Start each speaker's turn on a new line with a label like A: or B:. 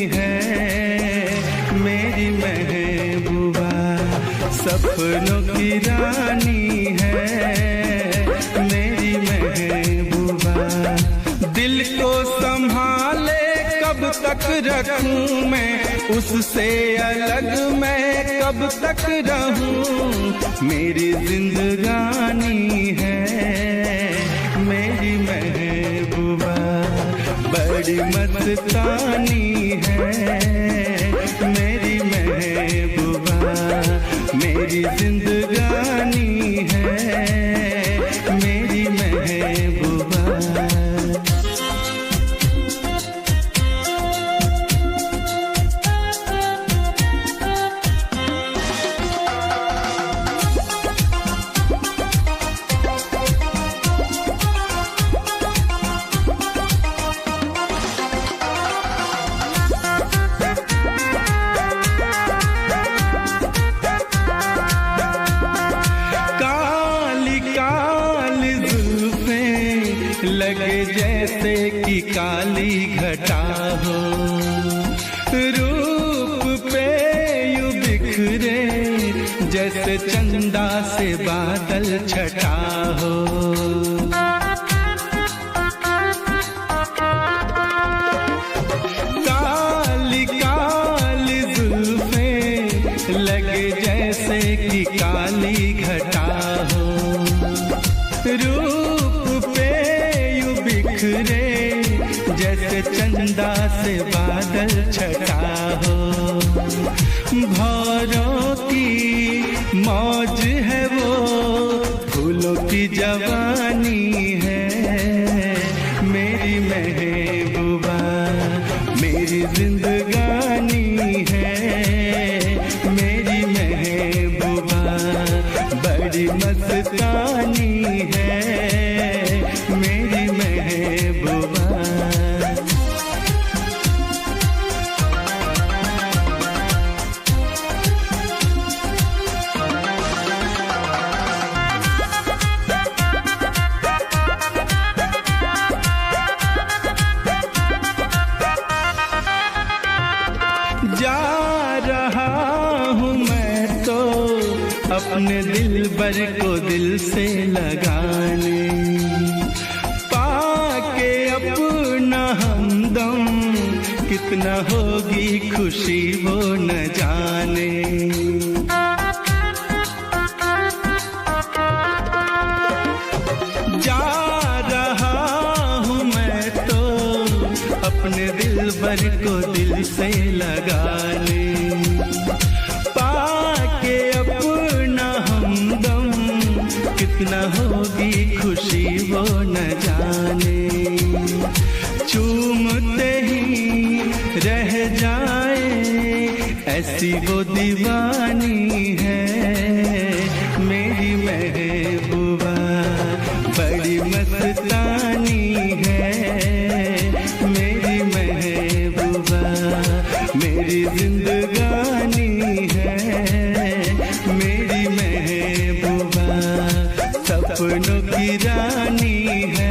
A: है मेरी महबूबा, सपनों की रानी है मेरी महबूबा। दिल को संभाले कब तक रखूं मैं, उससे अलग मैं कब तक रहूं। मेरी जिंदगानी है मेरी महबूबा, बड़ी मस्तानी है मेरी महबूबा। मेरी जिंदगानी है मेरी महबूबा। लगे जैसे कि काली घटा हो, रूप पे यूं बिखरे जैसे चंदा से बादल छटा हो। काली काली जुल्फें लगे जैसे कि काली घटा हो, रूप पे बिखरे जैसे चंदा से बादल छटा हो। भौरों की मौज है वो, फूलों की जवानी है मेरी महबूबा। मेरी जिंदगानी है मेरी महबूबा, बड़ी मस्तानी है मेरी महबूबा। जा रहा हूँ मैं तो अपने दिलबर को दिल से लगाने, पाके अपना हमदम कितना होगी खुशी वो न जाने। जा रहा हूँ मैं तो अपने दिलबर को दिल से लगाने, पाके अपना हमदम कितना होगी खुशी वो न जाने। चूमते ही रह जाए ऐसी वो दीवानी है मेरी महबूबा, बड़ी मस्तानी है मेरी महबूबा। मेरी जिंदगानी है मेरी महबूबा, सपनों की रानी है